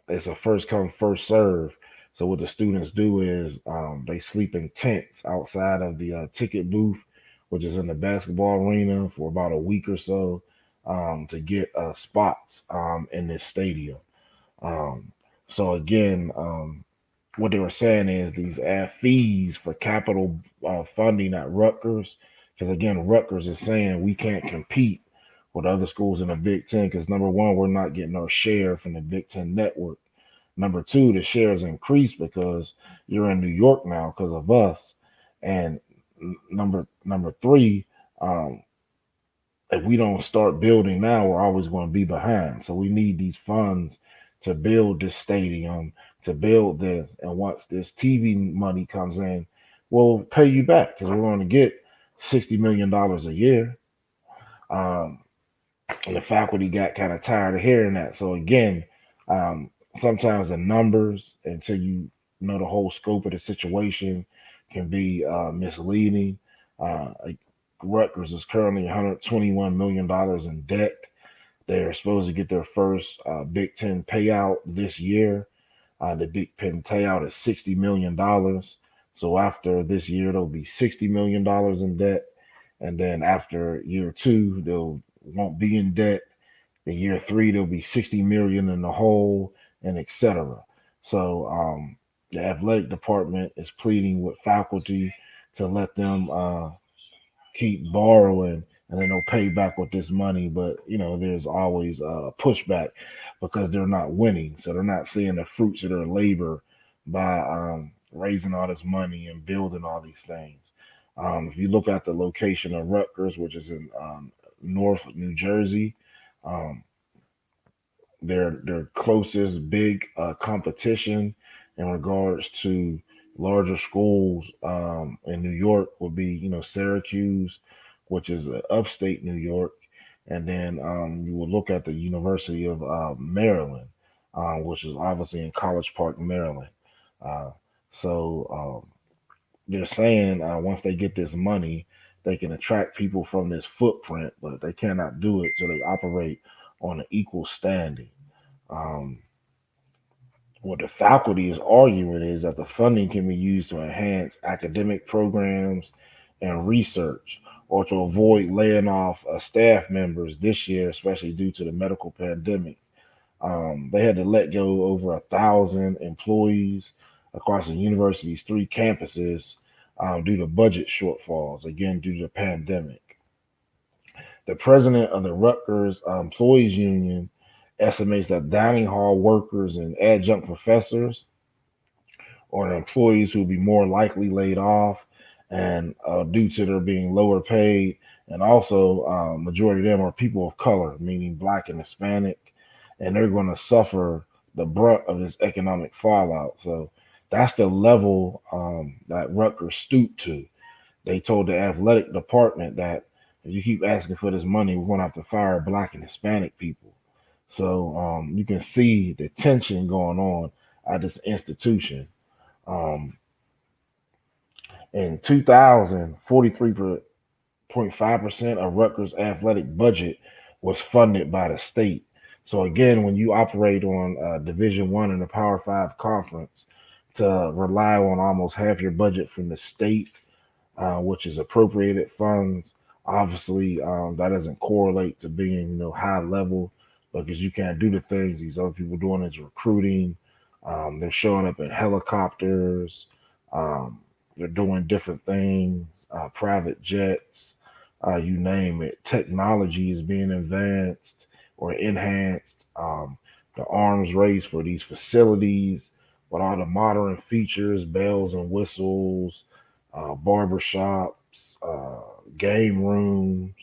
it's a first come first serve. So what the students do is they sleep in tents outside of the ticket booth, which is in the basketball arena, for about a week or so to get spots in this stadium. Um, so again, what they were saying is these fees for capital funding at Rutgers, because again, Rutgers is saying we can't compete with other schools in the Big Ten because number one, we're not getting our share from the Big Ten network. Number two, the shares increased because you're in New York now because of us. And number three, um, if we don't start building now, we're always going to be behind. So we need these funds to build this stadium, to build this. And once this TV money comes in, we'll pay you back because we're going to get $60 million a year. Um, and the faculty got kind of tired of hearing that. So again, um, sometimes the numbers, until you know the whole scope of the situation, can be misleading. Like Rutgers is currently $121 million in debt. They're supposed to get their first Big Ten payout this year. The Big Ten payout is $60 million. So after this year, there'll be $60 million in debt, and then after year two, they'll won't be in debt. In year three, there'll be 60 million in the hole, and etc. So the athletic department is pleading with faculty to let them keep borrowing, and then they'll pay back with this money. But there's always pushback because they're not winning, so they're not seeing the fruits of their labor by raising all this money and building all these things. If you look at the location of Rutgers, which is in North New Jersey, um, their closest big competition in regards to larger schools in New York would be, Syracuse, which is upstate New York, and then you will look at the University of Maryland, which is obviously in College Park, Maryland. Uh, so they're saying once they get this money, they can attract people from this footprint, but they cannot do it, so they operate on an equal standing. Um, what the faculty is arguing is that the funding can be used to enhance academic programs and research, or to avoid laying off staff members this year, especially due to the medical pandemic. They had to let go over 1,000 employees across the university's three campuses due to budget shortfalls, again, due to the pandemic. The president of the Rutgers Employees Union estimates that dining hall workers and adjunct professors are the employees who will be more likely laid off, and due to their being lower paid, and also majority of them are people of color, meaning Black and Hispanic, and they're going to suffer the brunt of this economic fallout. So that's the level that Rutgers stooped to. They told the athletic department that if you keep asking for this money, we're going to have to fire Black and Hispanic people. So you can see the tension going on at this institution. Um, In 2000, 43.5% of Rutgers' athletic budget was funded by the state. So again, when you operate on Division One in the Power Five conference, to rely on almost half your budget from the state, which is appropriated funds. Obviously, that doesn't correlate to being, high level because you can't do the things these other people doing is recruiting. They're showing up in helicopters. Um, they're doing different things, private jets, you name it. Technology is being advanced or enhanced. The arms race for these facilities with all the modern features, bells and whistles, barber shops, game rooms,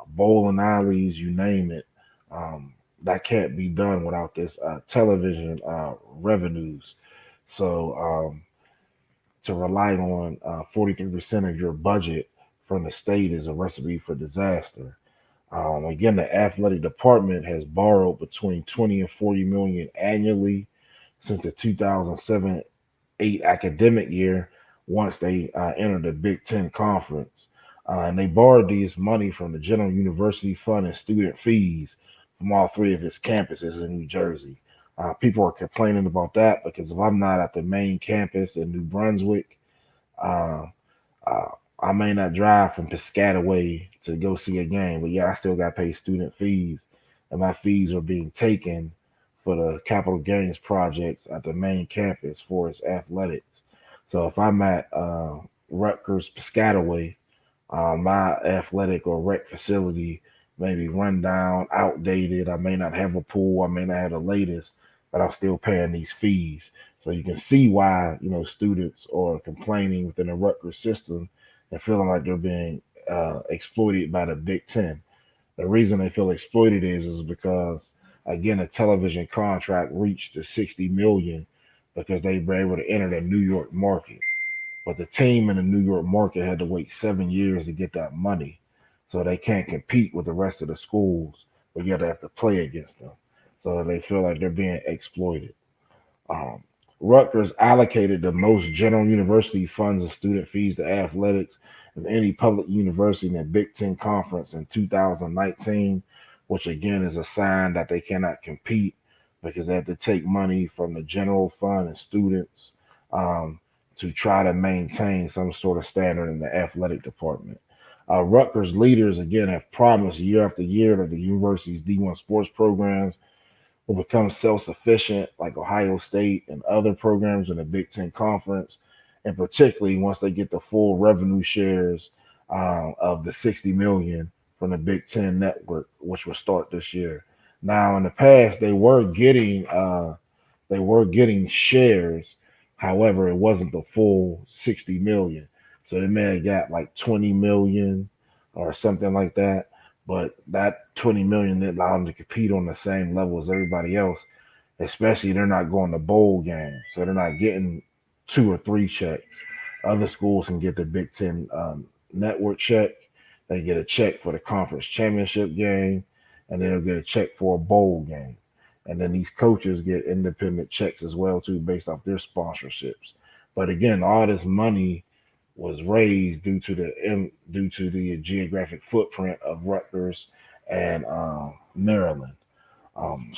bowling alleys, you name it. Um, that can't be done without this television revenues. So to rely on 43% of your budget from the state is a recipe for disaster. Again, the athletic department has borrowed between 20 and 40 million annually since the 2007-8 academic year once they entered the Big Ten Conference. And they borrowed these money from the General University Fund and student fees from all three of its campuses in New Jersey. People are complaining about that because if I'm not at the main campus in New Brunswick, uh, uh, I may not drive from Piscataway to go see a game, but yeah, I still got to pay student fees, and my fees are being taken for the capital gains projects at the main campus for its athletics. So if I'm at Rutgers Piscataway, my athletic or rec facility may be run down, outdated. I may not have a pool. I may not have the latest, but I'm still paying these fees. So you can see why students are complaining within the Rutgers system and feeling like they're being exploited by the Big Ten. The reason they feel exploited is because again a television contract reached the 60 million because they were able to enter the New York market. But the team in the New York market had to wait 7 years to get that money. So they can't compete with the rest of the schools, but yet they have to play against them. So they feel like they're being exploited. Um, Rutgers allocated the most general university funds and student fees to athletics of any public university in the Big Ten Conference in 2019, which again is a sign that they cannot compete because they have to take money from the general fund and students um, to try to maintain some sort of standard in the athletic department. Rutgers leaders again have promised year after year that the university's D1 sports programs will become self-sufficient like Ohio State and other programs in the Big Ten Conference, and particularly once they get the full revenue shares of the 60 million from the Big Ten network, which will start this year. Now, in the past, they were getting shares. However, it wasn't the full 60 million. So they may have got like 20 million or something like that. But that 20 million didn't allow them to compete on the same level as everybody else, especially they're not going to bowl games. So they're not getting two or three checks. Other schools can get the Big Ten network check. They get a check for the conference championship game, and then they'll get a check for a bowl game. And then these coaches get independent checks as well too, based off their sponsorships. But again, all this money was raised due to the geographic footprint of Rutgers and Maryland.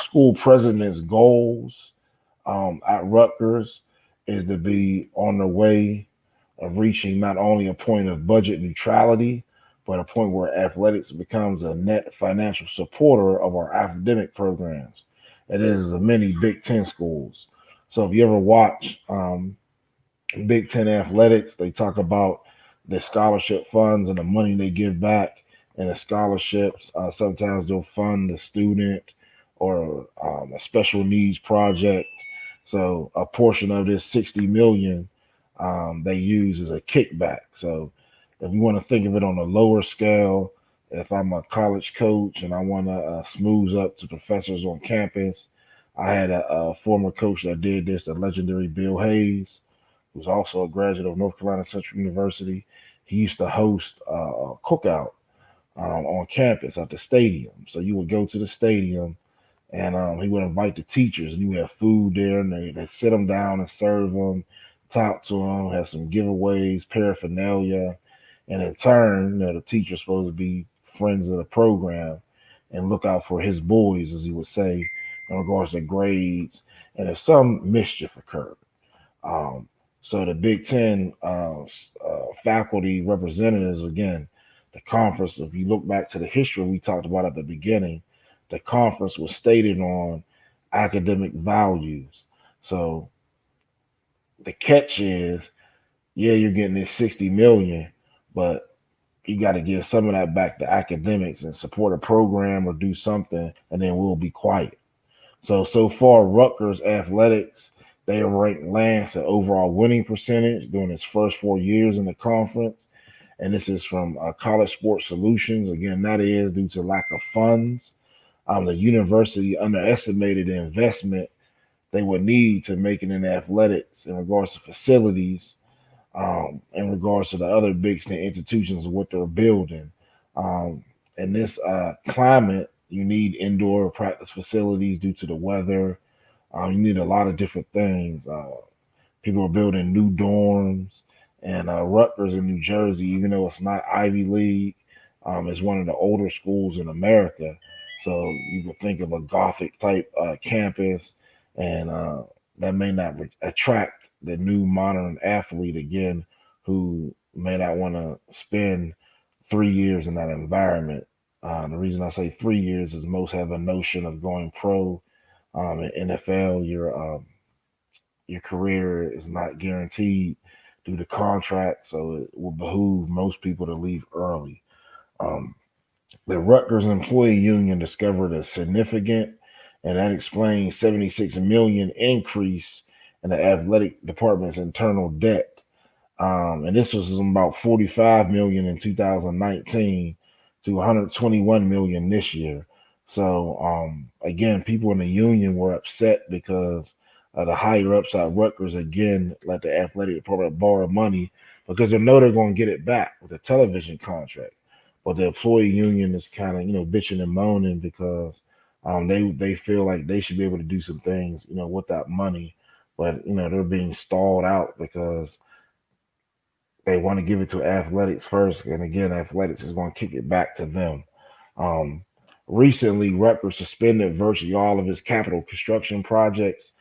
School president's goals at Rutgers is to be on the way of reaching not only a point of budget neutrality, but a point where athletics becomes a net financial supporter of our academic programs. It is many Big Ten schools. So if you ever watch Big Ten athletics, they talk about the scholarship funds and the money they give back and the scholarships. Sometimes they'll fund the student or a special needs project. So a portion of this 60 million they use as a kickback. So if you want to think of it on a lower scale, if I'm a college coach and I want to smooth up to professors on campus, I had a former coach that did this, the legendary Bill Hayes, who's also a graduate of North Carolina Central University. He used to host a cookout on campus at the stadium. So you would go to the stadium and he would invite the teachers and you would have food there and they sit them down and serve them. talk to them, have some giveaways, paraphernalia, and in turn, the teacher's supposed to be friends of the program and look out for his boys, as he would say, in regards to grades, and if some mischief occurred. Um, so the Big Ten faculty representatives, again, the conference, if you look back to the history we talked about at the beginning, the conference was stated on academic values. So the catch is, yeah, you're getting this 60 million, but you got to give some of that back to academics and support a program or do something, and then we'll be quiet. So far, Rutgers athletics, they are ranked last at overall winning percentage during its first 4 years in the conference. And this is from College Sports Solutions. Again, that is due to lack of funds. The university underestimated the investment they would need to make it in athletics in regards to facilities, in regards to the other Big Ten institutions and what they're building. Um, in this climate, you need indoor practice facilities due to the weather. You need a lot of different things. People are building new dorms, and Rutgers in New Jersey, even though it's not Ivy League, is one of the older schools in America. So you would think of a Gothic type campus, and that may not attract the new modern athlete again, who may not want to spend 3 years in that environment. The reason I say 3 years is most have a notion of going pro. In NFL, your career is not guaranteed due to contract, so it will behoove most people to leave early. Um, the Rutgers employee union discovered a significant, and that explains 76 million increase in the athletic department's internal debt. And this was about 45 million in 2019 to 121 million this year. So again, people in the union were upset because the higher ups at Rutgers again let the athletic department borrow money because they know they're going to get it back with a television contract. But the employee union is kind of bitching and moaning because they feel like they should be able to do some things with that money, but they're being stalled out because they want to give it to athletics first, and again, athletics is going to kick it back to them. Um, Recently, Rutgers suspended virtually all of its capital construction projects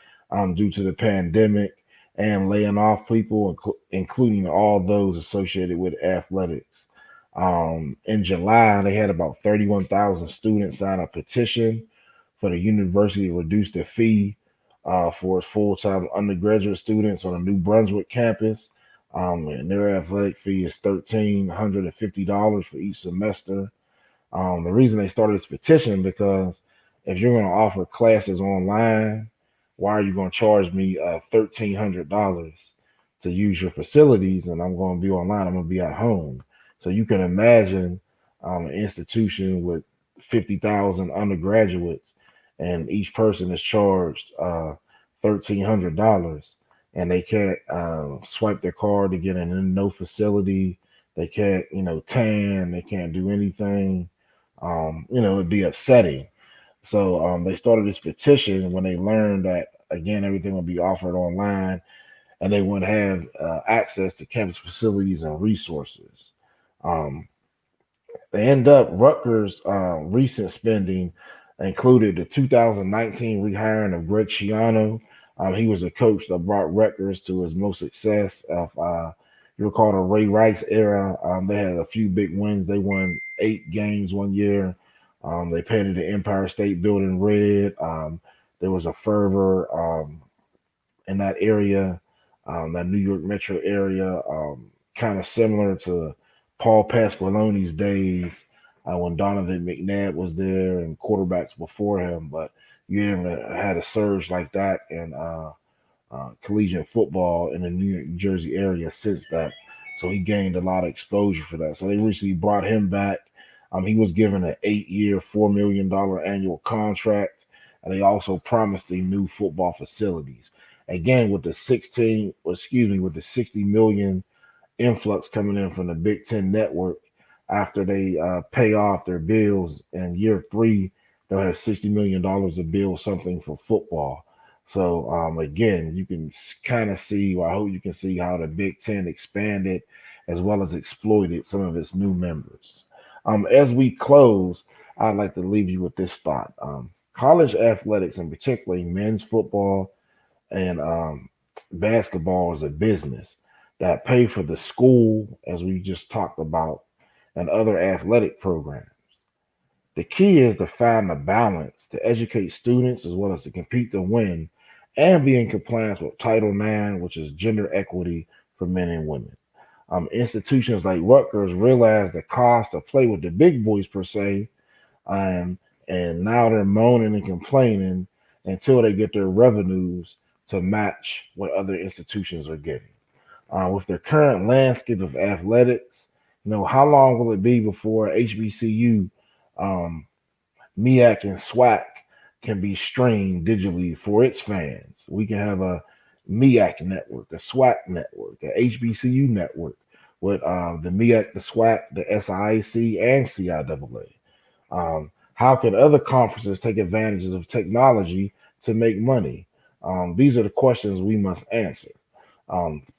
due to the pandemic and laying off people, including all those associated with athletics. In July, they had about 31,000 students sign a petition for the university to reduce the fee for its full-time undergraduate students on the New Brunswick campus. And their athletic fee is $1,350 for each semester. The reason they started this petition because if you're going to offer classes online, why are you going to charge me $1,300 to use your facilities? And I'm going to be online. I'm going to be at home. So you can imagine an institution with 50,000 undergraduates, and each person is charged $1,300, and they can't swipe their card to get in no facility. They can't, tan. They can't do anything. It'd be upsetting. So they started this petition when they learned that again everything would be offered online, and they would have access to campus facilities and resources. Um, they end up Rutgers' recent spending included the 2019 rehiring of Greg Schiano. He was a coach that brought Rutgers to his most success of you recall the Ray Rice era. They had a few big wins. They won 8 games one year. They painted the Empire State Building red. There was a fervor in that area, that New York metro area, kind of similar to Paul Pasqualoni's days when Donovan McNabb was there and quarterbacks before him. But you haven't had a surge like that in collegiate football in the New Jersey area since that. So he gained a lot of exposure for that. So they recently brought him back. He was given an 8-year, $4 million annual contract, and they also promised him new football facilities. Again, with the 60 million influx coming in from the Big Ten network, after they pay off their bills in year 3, they'll have $60 million to build something for football. So again, you can kind of see, or I hope you can see how the Big Ten expanded as well as exploited some of its new members. As we close, I'd like to leave you with this thought. College athletics, and particularly men's football and basketball, is a business that pay for the school, as we just talked about, and other athletic programs. The key is to find a balance to educate students as well as to compete to win and be in compliance with Title IX, which is gender equity for men and women. Institutions like Rutgers realize the cost to play with the big boys per se, um, and now they're moaning and complaining until they get their revenues to match what other institutions are getting. With the current landscape of athletics, how long will it be before HBCU, um, MEAC, and SWAC can be streamed digitally for its fans? We can have a MEAC network, a SWAC network, a HBCU network with the MEAC, the SWAC, the SIAC, and CIAA. How can other conferences take advantages of technology to make money? These are the questions we must answer.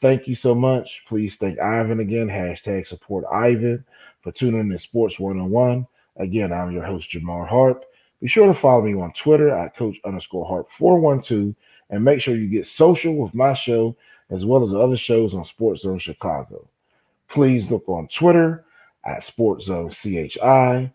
Thank you so much. Please thank Ivan again, hashtag support Ivan, for tuning in to Sports 101. Again, I'm your host, Jamar Harp. Be sure to follow me on Twitter at Coach_Harp412, and make sure you get social with my show as well as other shows on SportsZone Chicago. Please look on Twitter at SportsZone CHI,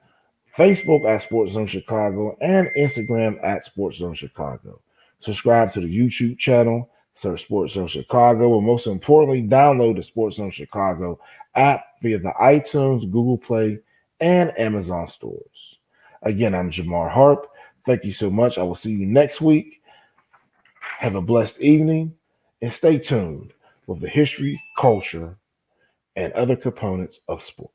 Facebook at SportsZone Chicago, and Instagram at SportsZone Chicago. Subscribe to the YouTube channel, search SportsZone Chicago, and most importantly, download the SportsZone Chicago app via the iTunes, Google Play, and Amazon stores. Again, I'm Jamar Harp. Thank you so much. I will see you next week. Have a blessed evening, and stay tuned with the history, culture, and other components of sport.